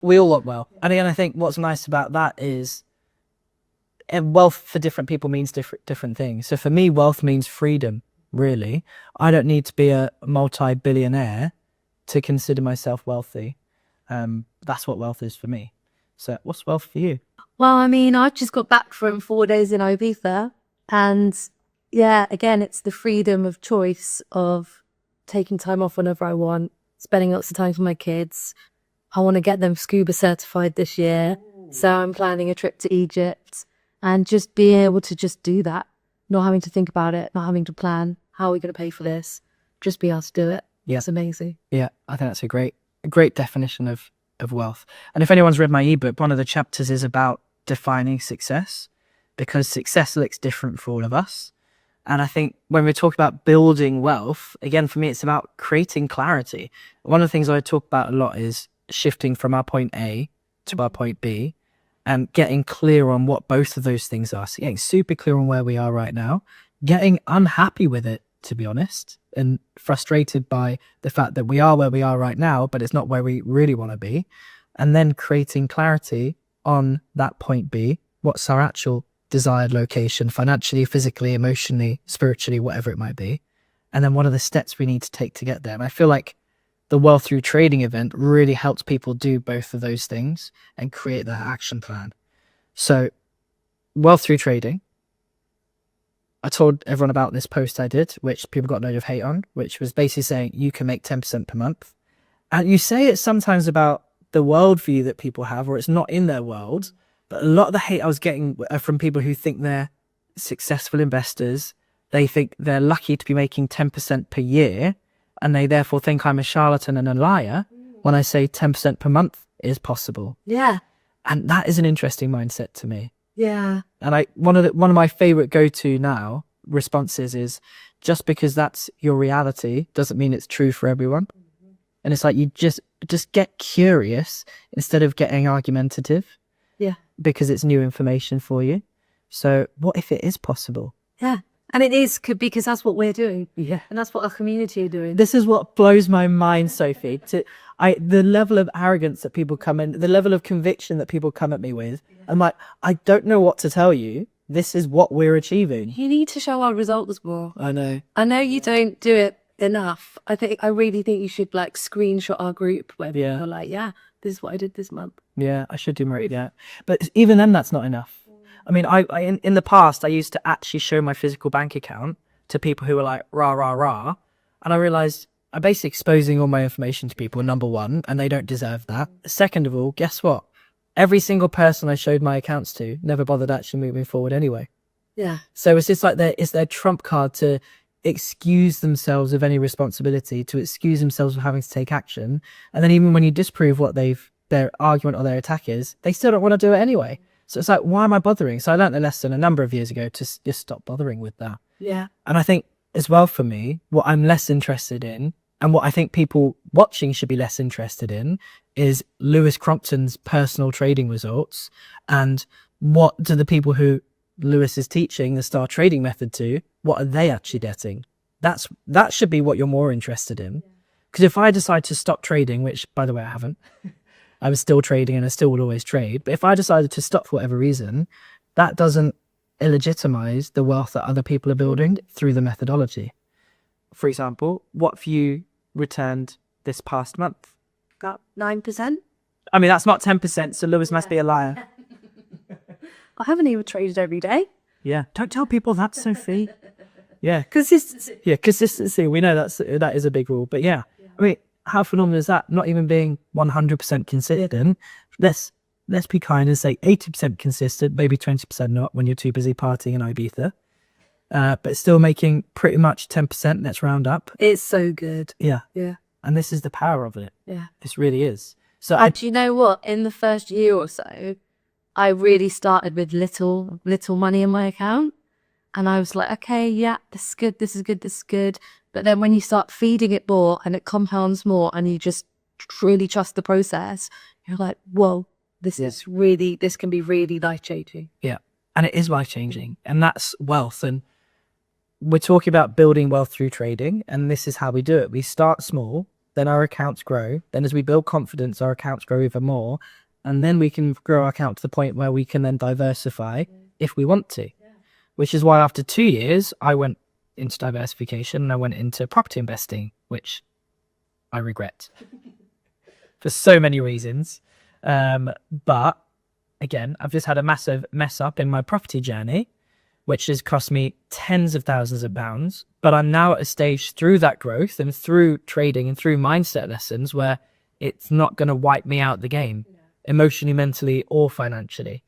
We all want wealth. And again, I think what's nice about that is wealth for different people means different things. So for me, wealth means freedom, really. I don't need to be a multi-billionaire to consider myself wealthy. That's what wealth is for me. So what's wealth for you? Well, I mean, I just got back from 4 days in Ibiza, and yeah, again, it's the freedom of choice of taking time off whenever I want, spending lots of time with my kids. I want to get them scuba certified this year, so I'm planning a trip to Egypt, and just being able to just do that, not having to think about it, not having to plan, how are we going to pay for this? Just be able to do it. Yeah. It's amazing. Yeah, I think that's a great definition of wealth. And if anyone's read my ebook, one of the chapters is about defining success, because success looks different for all of us. And I think when we talk about building wealth, again, for me, it's about creating clarity. One of the things I talk about a lot is shifting from our point A to our point B and getting clear on what both of those things are. So getting super clear on where we are right now, getting unhappy with it, to be honest, and frustrated by the fact that we are where we are right now, but it's not where we really want to be. And then creating clarity on that point B, what's our actual desired location, financially, physically, emotionally, spiritually, whatever it might be. And then what are the steps we need to take to get there? And I feel like the Wealth Through Trading event really helps people do both of those things and create that action plan. So Wealth Through Trading, I told everyone about this post I did, which people got a load of hate on, which was basically saying you can make 10% per month. And you say it's sometimes about the worldview that people have, or it's not in their world. But a lot of the hate I was getting are from people who think they're successful investors. They think they're lucky to be making 10% per year, and they therefore think I'm a charlatan and a liar when I say 10% per month is possible. Yeah. And that is an interesting mindset to me. Yeah. And one of my favorite go-to now responses is, just because that's your reality doesn't mean it's true for everyone. And it's like, you just get curious instead of getting argumentative. Yeah. Because it's new information for you. So what if it is possible? Yeah. And it is, because that's what we're doing. Yeah. And that's what our community are doing. This is what blows my mind, Sophie. The level of arrogance that people come in, the level of conviction that people come at me with. Yeah. I'm like, I don't know what to tell you. This is what we're achieving. You need to show our results more. I know. I know you don't do it enough. I really think you should like screenshot our group where you're like, yeah, this is what I did this month. Yeah, I should do more of that. But even then, that's not enough. I mean, in the past, I used to actually show my physical bank account to people who were like, rah, rah, rah. And I realized I'm basically exposing all my information to people, number one, and they don't deserve that. Second of all, guess what? Every single person I showed my accounts to never bothered actually moving forward anyway. Yeah. So it's just like it's their trump card to excuse themselves of any responsibility, to excuse themselves of having to take action. And then even when you disprove what their argument or their attack is, they still don't want to do it anyway. So it's like, why am I bothering? So I learned a lesson a number of years ago to just stop bothering with that. Yeah. And I think as well, for me, what I'm less interested in, and what I think people watching should be less interested in, is Lewis Crompton's personal trading results, and what do the people who Lewis is teaching the star trading method to, what are they actually getting? That should be what you're more interested in. Because if I decide to stop trading, which by the way I haven't, I was still trading and I still will always trade, but if I decided to stop for whatever reason, that doesn't illegitimize the wealth that other people are building through the methodology. For example, what have you returned this past month? Got 9%. I mean, that's not 10%, so Lewis must be a liar. I haven't even traded every day. Yeah, don't tell people that, Sophie. Yeah, Consistency. Yeah, consistency. We know that is a big rule, but yeah. I mean, how phenomenal is that? Not even being 100% consistent. Let's be kind and say 80% consistent, maybe 20% not when you're too busy partying in Ibiza. But still making pretty much 10%. Let's round up. It's so good. Yeah. Yeah. And this is the power of it. Yeah. This really is. So do you know what? In the first year or so, I really started with little money in my account. And I was like, okay, yeah, this is good, this is good, this is good. But then when you start feeding it more and it compounds more and you just truly trust the process, you're like, whoa, this can be really life-changing. Yeah. And it is life-changing. And that's wealth. And we're talking about building wealth through trading. And this is how we do it. We start small. then our accounts grow. Then as we build confidence, our accounts grow even more. And then we can grow our account to the point where we can then diversify if we want to. Which is why after 2 years, I went into diversification and I went into property investing, which I regret for so many reasons. But again, I've just had a massive mess up in my property journey, which has cost me tens of thousands of pounds. But I'm now at a stage through that growth and through trading and through mindset lessons where it's not going to wipe me out the game, emotionally, mentally, or financially.